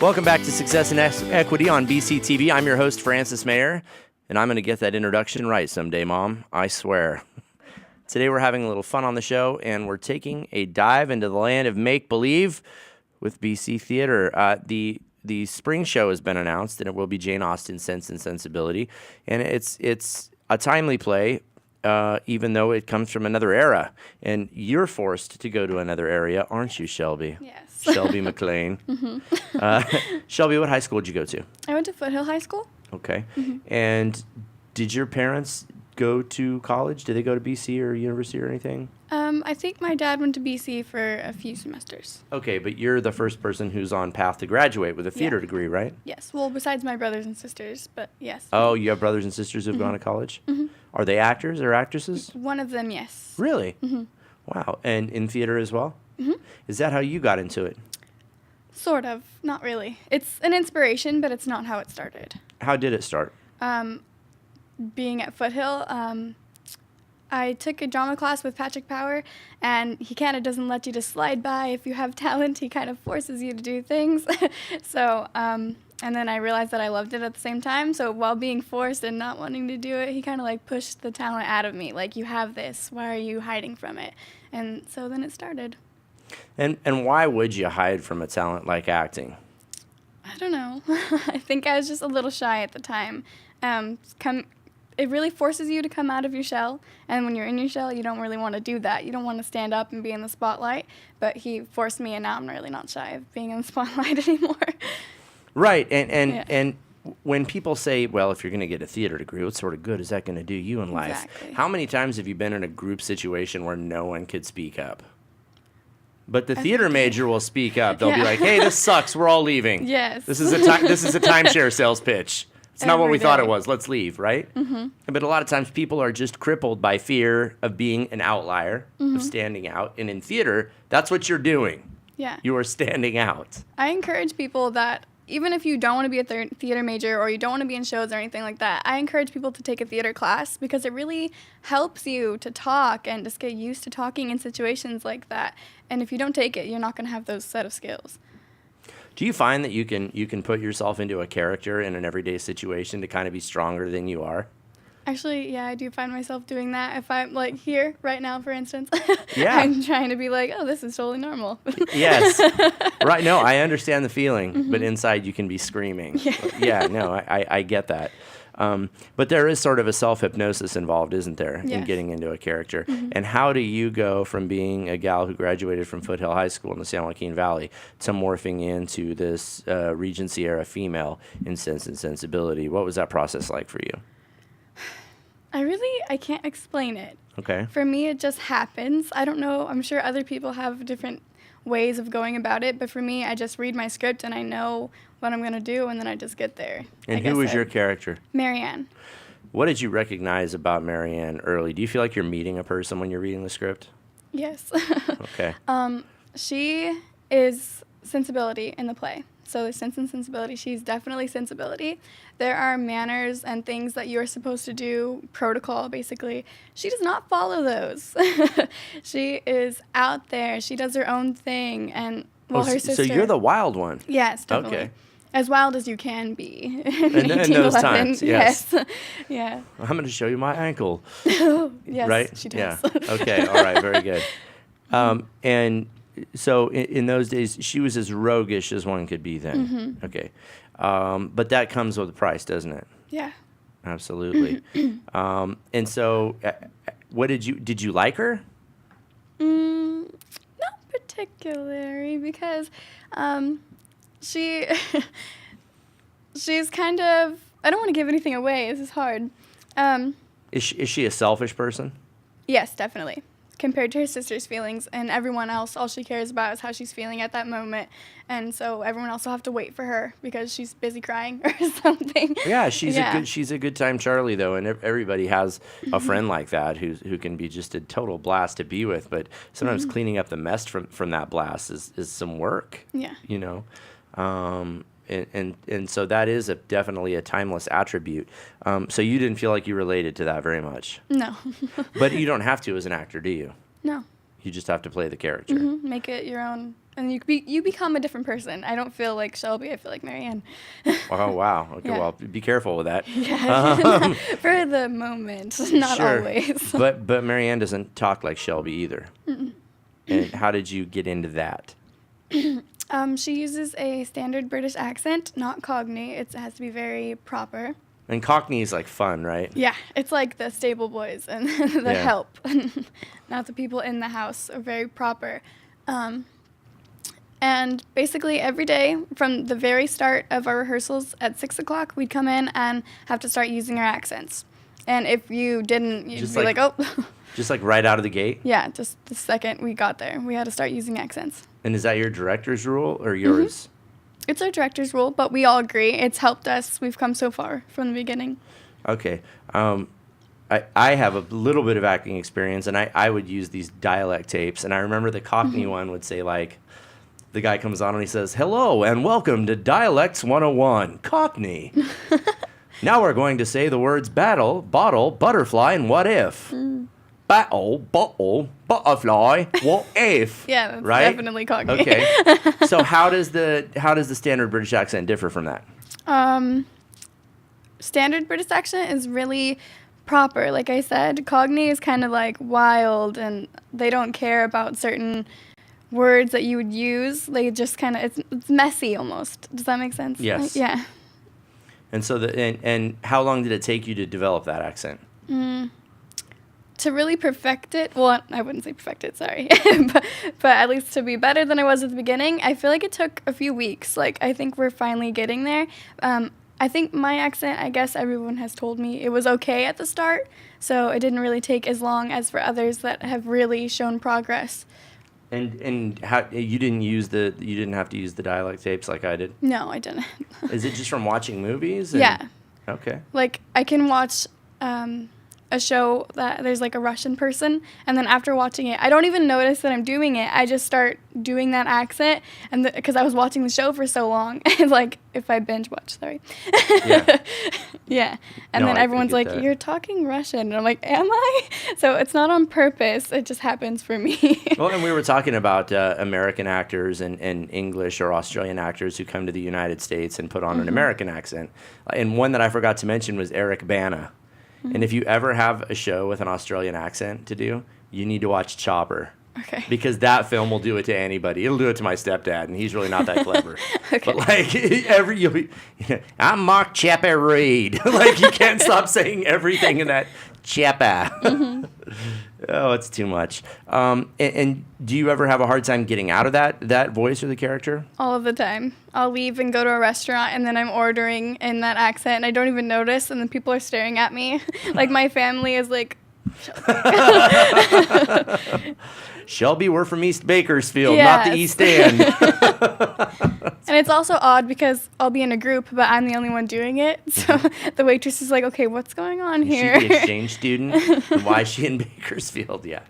Welcome back to Success and Equity on BCTV. I'm your host, Francis Mayer, and I'm going to get that introduction right someday, Mom. I swear. Today we're having a little fun on the show, and we're taking a dive into the land of make-believe with BC Theater. The spring show has been announced, and it will be Jane Austen's Sense and Sensibility, and it's a timely play, even though it comes from another era. And you're forced to go to another area, aren't you, Shelby? Yes. Shelby McLean. Shelby, what high school did you go to? I went to Foothill High School. Okay. And did your parents go to college? Did they go to BC or university or anything? I think my dad went to BC for a few semesters. Okay, but you're the first person who's on path to graduate with a theater degree, right? Yes. Well, besides my brothers and sisters, but yes. Oh, you have brothers and sisters who've gone to college? Are they actors or actresses? One of them, yes. Really? Wow. And in theater as well? Is that how you got into it? Sort of. Not really. It's an inspiration, but it's not how it started. How did it start? Being at Foothill, I took a drama class with Patrick Power, and he kind of doesn't let you just slide by if you have talent. He kind of forces you to do things. So, and then I realized that I loved it at the same time. So while being forced and not wanting to do it, he kind of like pushed the talent out of me. Like, you have this. Why are you hiding from it? And so then it started. And why would you hide from a talent like acting? I don't know. I think I was just a little shy at the time. It really forces you to come out of your shell, and when you're in your shell, you don't really want to do that. You don't want to stand up and be in the spotlight, but he forced me, and now I'm really not shy of being in the spotlight anymore. Right, and when people say, well, if you're going to get a theater degree, what sort of good is that going to do you in life? Exactly. How many times have you been in a group situation where no one could speak up? But the theater major will speak up. They'll be like, hey, this sucks. We're all leaving. Yes. This is a timeshare sales pitch. It's not what we thought it day. was. Let's leave, right? But a lot of times people are just crippled by fear of being an outlier, of standing out. And in theater, that's what you're doing. Yeah. You are standing out. I encourage people that even if you don't want to be a theater major or you don't want to be in shows or anything like that, I encourage people to take a theater class because it really helps you to talk and just get used to talking in situations like that. And if you don't take it, you're not going to have those set of skills. Do you find that you can put yourself into a character in an everyday situation to kind of be stronger than you are? Actually, yeah, I do find myself doing that. If I'm, like, here right now, for instance, Yeah. I'm trying to be like, oh, this is totally normal. Yes. Right. No, I understand the feeling, but inside you can be screaming. Yeah, no, I get that. But there is sort of a self-hypnosis involved, isn't there, in Yes. getting into a character? And how do you go from being a gal who graduated from Foothill High School in the San Joaquin Valley to morphing into this Regency-era female in Sense and Sensibility? What was that process like for you? I can't explain it. Okay. For me, it just happens. I don't know. I'm sure other people have different ways of going about it, but for me, I just read my script and I know what I'm going to do, and then I just get there. And who was your character? Marianne. What did you recognize about Marianne early? Do you feel like you're meeting a person when you're reading the script? Yes. Okay. She is sensibility in the play. So there's Sense and Sensibility. She's definitely sensibility. There are manners and things that you're supposed to do, protocol, basically. She does not follow those. She is out there. She does her own thing. And, well, her sister. So you're the wild one. Yes, definitely. Okay. As wild as you can be. In those times, yes. Yeah. I'm going to show you my ankle. Yes, Right? she does. Yeah. Okay. All right. Very good. And so in those days, she was as roguish as one could be then. Okay. But that comes with a price, doesn't it? Yeah. Absolutely. And so did you like her? Not particularly, because she's kind of, I don't want to give anything away. This is hard. Is she a selfish person? Yes, definitely. Compared to her sister's feelings and everyone else, all she cares about is how she's feeling at that moment. And so everyone else will have to wait for her because she's busy crying or something. Yeah, she's a good time Charlie though, and everybody has a friend like that who can be just a total blast to be with. But sometimes cleaning up the mess from that blast is some work. Yeah. You know. And so that is definitely a timeless attribute. So you didn't feel like you related to that very much. No. But you don't have to as an actor, do you? No. You just have to play the character. Make it your own And you become a different person. I don't feel like Shelby. I feel like Marianne. Oh, wow. Okay, Yeah. well, be careful with that. Yeah, for the moment, not Sure. always. But Marianne doesn't talk like Shelby either. And how did you get into that? She uses a standard British accent, not Cockney. It has to be very proper. And Cockney is like fun, right? Yeah, it's like the stable boys and the Yeah. help, not the people in the house, are very proper. And basically every day from the very start of our rehearsals at 6 o'clock, we'd come in and have to start using our accents. And if you didn't, you'd Just be like- like, oh. Just like right out of the gate? Yeah, just the second we got there, we had to start using accents. And is that your director's rule or yours? It's our director's rule, but we all agree. It's helped us. We've come so far from the beginning. Okay. I have a little bit of acting experience, and I would use these dialect tapes. And I remember the Cockney one would say, like, the guy comes on and he says, "Hello and welcome to Dialects 101, Cockney." Now we're going to say the words battle, bottle, butterfly, and what if. Battle, bottle, butterfly, what if? Yeah, that's right? definitely Cockney. Okay. So how does the standard British accent differ from that? Standard British accent is really proper. Like I said, Cockney is kind of like wild, and they don't care about certain words that you would use. They just kind of, it's messy almost. Does that make sense? Yes. Yeah. And so and how long did it take you to develop that accent? To really perfect it, well, I wouldn't say perfect it, sorry, but at least to be better than I was at the beginning, I feel like it took a few weeks. Like, I think we're finally getting there. I think my accent, I guess everyone has told me it was okay at the start, so it didn't really take as long as for others that have really shown progress. And how you didn't have to use the dialect tapes like I did? No, I didn't. Is it just from watching movies? Yeah. Okay. Like, I can watch a show that there's like a Russian person, and then after watching it, I don't even notice that I'm doing it. I just start doing that accent, and because I was watching the show for so long, like if I binge watch, sorry. Yeah. Yeah. And No, then I everyone's get like, that. "You're talking Russian," and I'm like, "Am I?" So it's not on purpose. It just happens for me. Well, and we were talking about American actors and English or Australian actors who come to the United States and put on an American accent. And one that I forgot to mention was Eric Bana. And if you ever have a show with an Australian accent to do, you need to watch Chopper. Okay. Because that film will do it to anybody. It'll do it to my stepdad, and he's really not that clever. Okay. But like I'm Mark Chapper Reed. Like you can't stop saying everything in that Chapper. Oh, it's too much. And do you ever have a hard time getting out of that voice or the character? All of the time. I'll leave and go to a restaurant, and then I'm ordering in that accent, and I don't even notice, and then people are staring at me. Like, my family is like, Shelby, we're from East Bakersfield, not the Yes. East End. and it's also odd because I'll be in a group, but I'm the only one doing it. So the waitress is like, okay, what's going on Is she here? the exchange student? And why is she in Bakersfield? Yeah.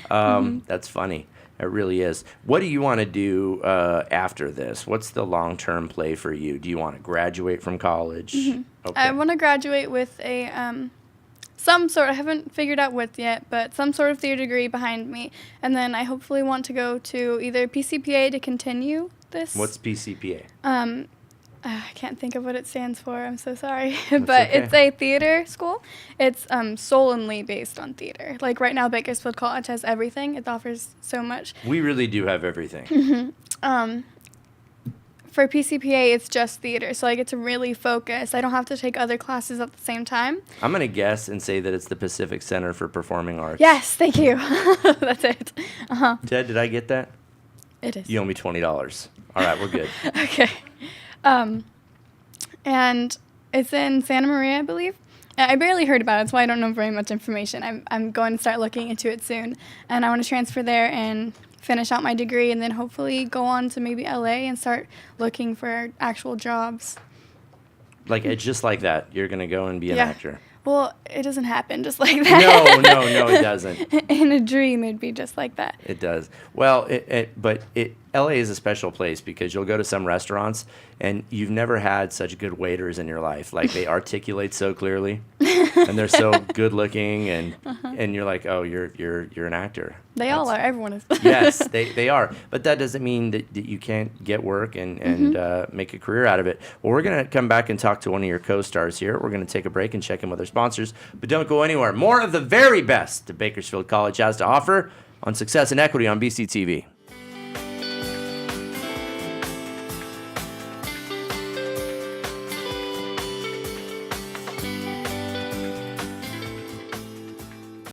That's funny. It really is. What do you want to do after this? What's the long-term play for you? Do you want to graduate from college? Okay. I want to graduate with a some sort, I haven't figured out what yet, but some sort of theater degree behind me. And then I hopefully want to go to either PCPA to continue this. What's PCPA? I can't think of what it stands for. I'm so sorry. But okay. it's a theater school. It's solely based on theater. Like right now, Bakersfield College has everything. It offers so much. We really do have everything. For PCPA, it's just theater, so I get to really focus. I don't have to take other classes at the same time. I'm going to guess and say that it's the Pacific Center for Performing Arts. Yes, thank you. That's it. Ted, did I get that? It is. You owe me $20. All right, we're good. Okay. And it's in Santa Maria, I believe. I barely heard about it, so I don't know very much information. I'm going to start looking into it soon, and I want to transfer there and finish out my degree, and then hopefully go on to maybe LA and start looking for actual jobs. Like it's just like that. You're going to go and be an Yeah. actor. Well, it doesn't happen just like that. No, it doesn't. In a dream, it'd be just like that. It does. Well, but LA is a special place because you'll go to some restaurants and you've never had such good waiters in your life. Like they articulate so clearly. and they're so good looking, and you're like, oh, you're an actor. They all are. Everyone is. Yes, they are. But that doesn't mean that you can't get work and make a career out of it. Well, we're going to come back and talk to one of your co-stars here. We're going to take a break and check in with our sponsors. But don't go anywhere. More of the very best that Bakersfield College has to offer on Success and Equity on BCTV.